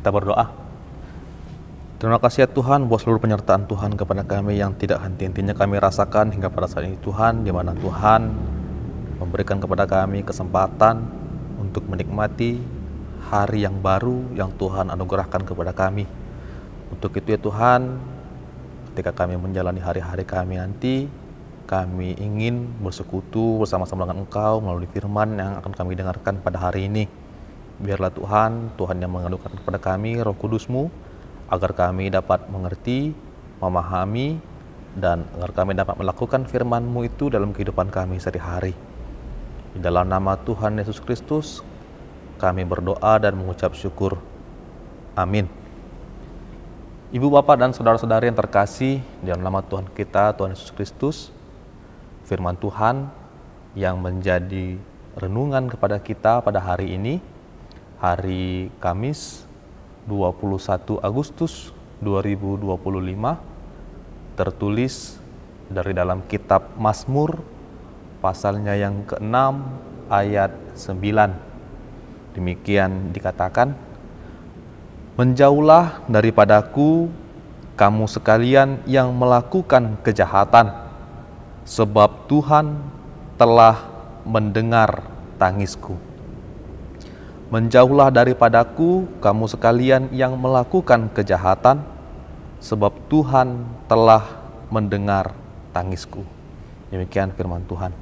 Kita berdoa. Terima kasih ya Tuhan buat seluruh penyertaan Tuhan kepada kami yang tidak henti-hentinya kami rasakan hingga pada saat ini Tuhan, di mana Tuhan memberikan kepada kami kesempatan untuk menikmati hari yang baru yang Tuhan anugerahkan kepada kami. Untuk itu ya Tuhan, ketika kami menjalani hari-hari kami nanti, kami ingin bersekutu bersama-sama dengan Engkau melalui firman yang akan kami dengarkan pada hari ini. Biarlah Tuhan yang menganugerahkan kepada kami Roh Kudus-Mu, agar kami dapat mengerti, memahami, dan agar kami dapat melakukan firman-Mu itu dalam kehidupan kami sehari-hari. Di dalam nama Tuhan Yesus Kristus, kami berdoa dan mengucap syukur. Amin. Ibu, bapak, dan saudara-saudari yang terkasih, di dalam nama Tuhan kita, Tuhan Yesus Kristus, firman Tuhan yang menjadi renungan kepada kita pada hari ini, hari Kamis 21 Agustus 2025, tertulis dari dalam kitab Mazmur pasalnya yang ke-6 ayat 9. Demikian dikatakan, "Menjauhlah daripadaku kamu sekalian yang melakukan kejahatan, sebab Tuhan telah mendengar tangisku." Menjauhlah daripadaku kamu sekalian yang melakukan kejahatan, sebab Tuhan telah mendengar tangisku. Demikian firman Tuhan.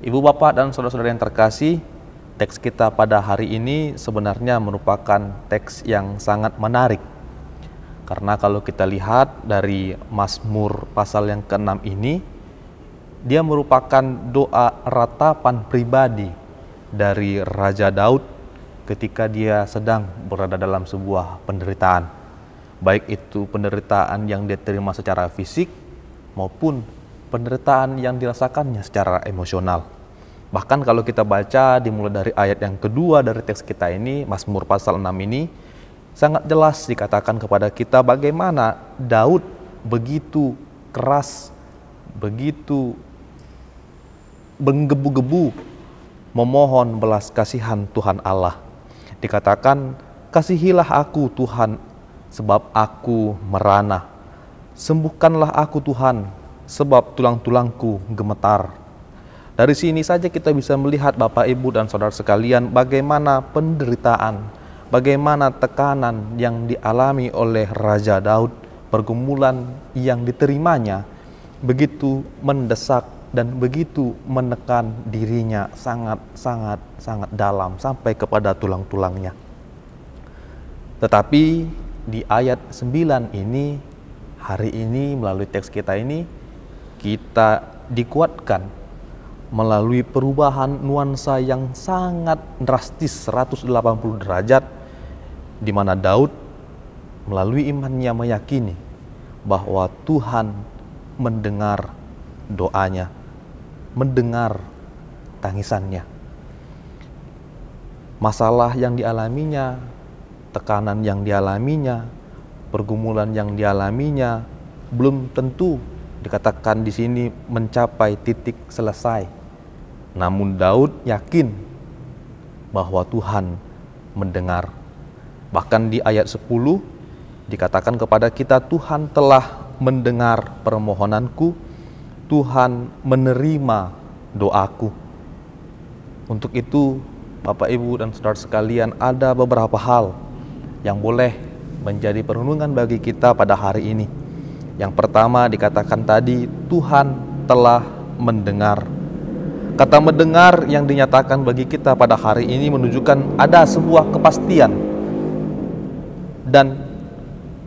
Ibu, bapak, dan saudara-saudara yang terkasih, teks kita pada hari ini sebenarnya merupakan teks yang sangat menarik. Karena kalau kita lihat dari Mazmur pasal yang ke-6 ini, dia merupakan doa ratapan pribadi dari Raja Daud ketika dia sedang berada dalam sebuah penderitaan. Baik itu penderitaan yang dia terima secara fisik maupun penderitaan yang dirasakannya secara emosional. Bahkan kalau kita baca dimulai dari ayat yang kedua dari teks kita ini, Mazmur pasal 6 ini, sangat jelas dikatakan kepada kita bagaimana Daud begitu keras, begitu menggebu-gebu memohon belas kasihan Tuhan Allah. Dikatakan, "Kasihilah aku Tuhan, sebab aku merana. Sembuhkanlah aku Tuhan, sebab tulang-tulangku gemetar." Dari sini saja kita bisa melihat Bapak, Ibu, dan saudara sekalian bagaimana penderitaan, bagaimana tekanan yang dialami oleh Raja Daud, pergumulan yang diterimanya begitu mendesak dan begitu menekan dirinya sangat dalam sampai kepada tulang-tulangnya. Tetapi di ayat 9 ini, hari ini melalui teks kita ini, kita dikuatkan melalui perubahan nuansa yang sangat drastis 180 derajat, di mana Daud melalui imannya meyakini bahwa Tuhan mendengar doanya, mendengar tangisannya. Masalah yang dialaminya, tekanan yang dialaminya, pergumulan yang dialaminya belum tentu dikatakan di sini mencapai titik selesai. Namun Daud yakin bahwa Tuhan mendengar. Bahkan di ayat 10 dikatakan kepada kita, "Tuhan telah mendengar permohonanku, Tuhan menerima doaku." Untuk itu, Bapak, Ibu, dan saudara sekalian, ada beberapa hal yang boleh menjadi perenungan bagi kita pada hari ini. Yang pertama dikatakan tadi, Tuhan telah mendengar. Kata mendengar yang dinyatakan bagi kita pada hari ini menunjukkan ada sebuah kepastian dan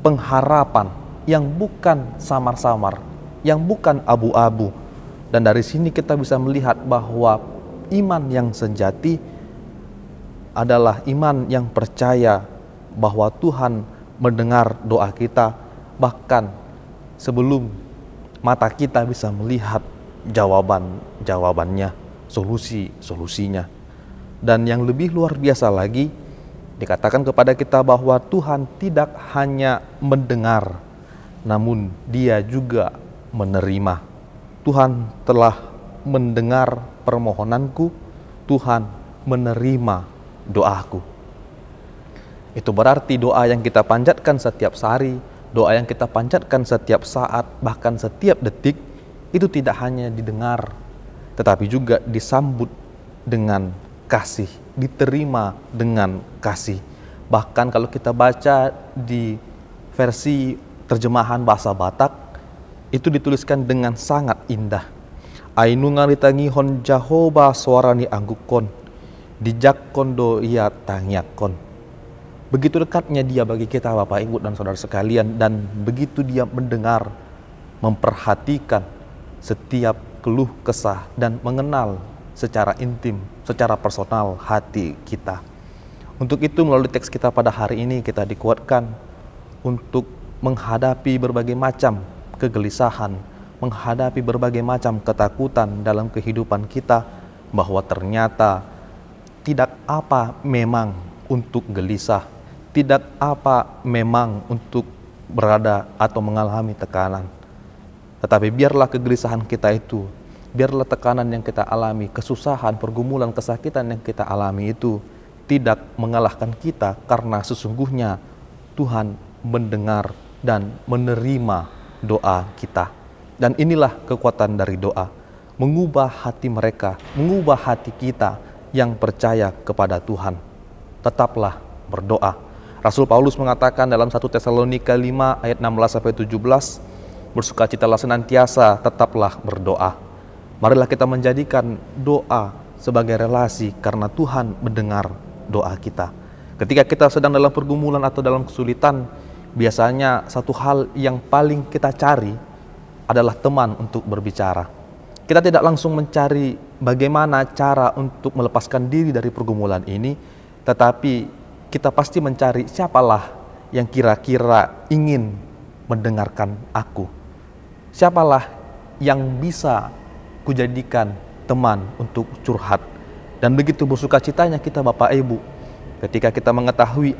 pengharapan yang bukan samar-samar, yang bukan abu-abu. Dan dari sini kita bisa melihat bahwa iman yang sejati adalah iman yang percaya bahwa Tuhan mendengar doa kita, bahkan sebelum mata kita bisa melihat jawabannya, solusinya. Dan yang lebih luar biasa lagi, dikatakan kepada kita bahwa Tuhan tidak hanya mendengar, namun Dia juga menerima. Tuhan telah mendengar permohonanku, Tuhan menerima doaku. Itu berarti doa yang kita panjatkan setiap hari, doa yang kita panjatkan setiap saat, bahkan setiap detik, itu tidak hanya didengar, tetapi juga disambut dengan kasih, diterima dengan kasih. Bahkan kalau kita baca di versi terjemahan bahasa Batak, itu dituliskan dengan sangat indah. Ainu ngaritangi hon Jahoba suarani anggukon, dijak kondo ia tangyakon. Begitu dekatnya dia bagi kita Bapak Ibu dan Saudara sekalian, dan begitu dia mendengar, memperhatikan setiap keluh kesah dan mengenal secara intim, secara personal hati kita. Untuk itu melalui teks kita pada hari ini kita dikuatkan untuk menghadapi berbagai macam kegelisahan, menghadapi berbagai macam ketakutan dalam kehidupan kita, bahwa ternyata tidak apa memang untuk gelisah, tidak apa memang untuk berada atau mengalami tekanan. Tetapi biarlah kegelisahan kita itu, biarlah tekanan yang kita alami, kesusahan, pergumulan, kesakitan yang kita alami itu tidak mengalahkan kita, karena sesungguhnya Tuhan mendengar dan menerima doa kita. Dan inilah kekuatan dari doa, mengubah hati mereka, mengubah hati kita yang percaya kepada Tuhan. Tetaplah berdoa. Rasul Paulus mengatakan dalam 1 Tesalonika 5 ayat 16-17, bersukacitalah senantiasa, tetaplah berdoa. Marilah kita menjadikan doa sebagai relasi, karena Tuhan mendengar doa kita. Ketika kita sedang dalam pergumulan atau dalam kesulitan, biasanya satu hal yang paling kita cari adalah teman untuk berbicara. Kita tidak langsung mencari bagaimana cara untuk melepaskan diri dari pergumulan ini, tetapi kita pasti mencari siapalah yang kira-kira ingin mendengarkan aku. Siapalah yang bisa kujadikan teman untuk curhat. Dan begitu bersukacitanya kita Bapak Ibu, ketika kita mengetahui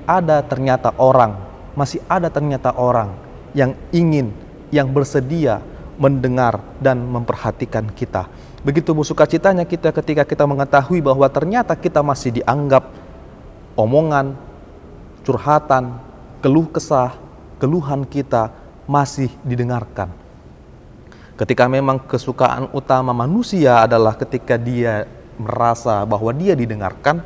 masih ada ternyata orang yang ingin, yang bersedia mendengar dan memperhatikan kita. Begitu bersukacitanya kita ketika kita mengetahui bahwa ternyata kita masih dianggap omongan, curhatan, keluh kesah, keluhan kita masih didengarkan. Ketika memang kesukaan utama manusia adalah ketika dia merasa bahwa dia didengarkan,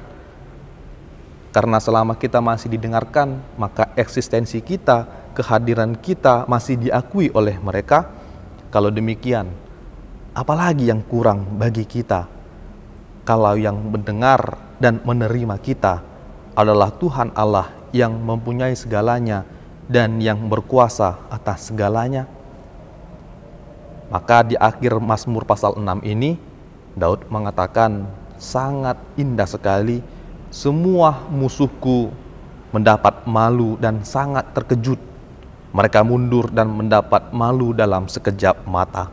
karena selama kita masih didengarkan, maka eksistensi kita, kehadiran kita masih diakui oleh mereka. Kalau demikian, apalagi yang kurang bagi kita kalau yang mendengar dan menerima kita adalah Tuhan Allah yang mempunyai segalanya dan yang berkuasa atas segalanya? Maka di akhir Mazmur pasal 6 ini, Daud mengatakan sangat indah sekali, semua musuhku mendapat malu dan sangat terkejut. Mereka mundur dan mendapat malu dalam sekejap mata.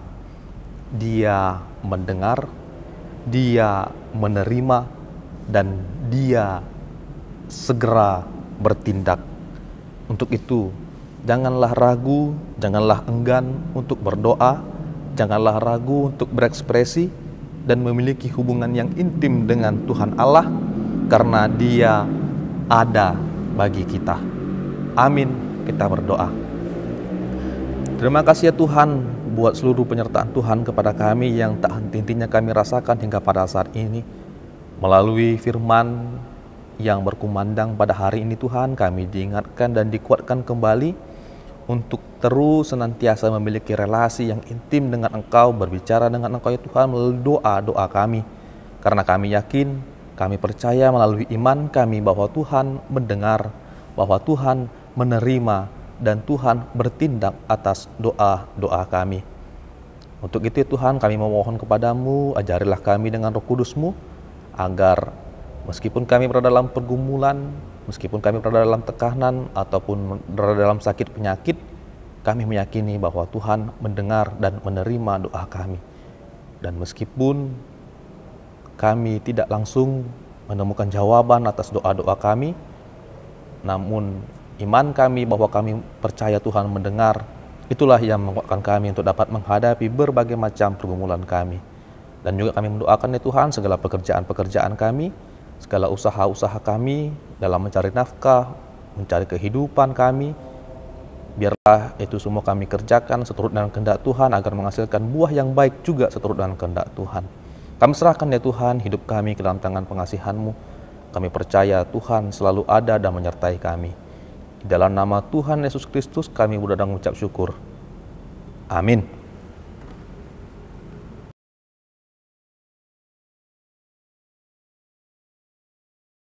Dia mendengar, dia menerima, dan dia segera bertindak. Untuk itu, janganlah ragu, janganlah enggan untuk berdoa, janganlah ragu untuk berekspresi dan memiliki hubungan yang intim dengan Tuhan Allah, karena Dia ada bagi kita. Amin. Kita berdoa. Terima kasih ya Tuhan buat seluruh penyertaan Tuhan kepada kami yang tak henti-hentinya kami rasakan hingga pada saat ini. Melalui firman yang berkumandang pada hari ini Tuhan, kami diingatkan dan dikuatkan kembali untuk terus senantiasa memiliki relasi yang intim dengan Engkau, berbicara dengan Engkau ya Tuhan melalui doa-doa kami. Karena kami yakin, kami percaya melalui iman kami bahwa Tuhan mendengar, bahwa Tuhan menerima, dan Tuhan bertindak atas doa-doa kami. Untuk itu Tuhan, kami memohon kepadamu, ajarilah kami dengan Roh Kudus-Mu, agar meskipun kami berada dalam pergumulan, meskipun kami berada dalam tekanan, ataupun berada dalam sakit penyakit, kami meyakini bahwa Tuhan mendengar dan menerima doa kami. Dan meskipun kami tidak langsung menemukan jawaban atas doa-doa kami, namun iman kami bahwa kami percaya Tuhan mendengar, itulah yang menguatkan kami untuk dapat menghadapi berbagai macam pergumulan kami. Dan juga kami mendoakan ya Tuhan segala pekerjaan-pekerjaan kami, segala usaha-usaha kami dalam mencari nafkah, mencari kehidupan kami. Biarlah itu semua kami kerjakan seturut dengan kehendak Tuhan agar menghasilkan buah yang baik juga seturut dengan kehendak Tuhan. Kami serahkan ya Tuhan hidup kami ke dalam tangan pengasihan-Mu. Kami percaya Tuhan selalu ada dan menyertai kami. Di dalam nama Tuhan Yesus Kristus kami berdoa dan mengucap syukur. Amin.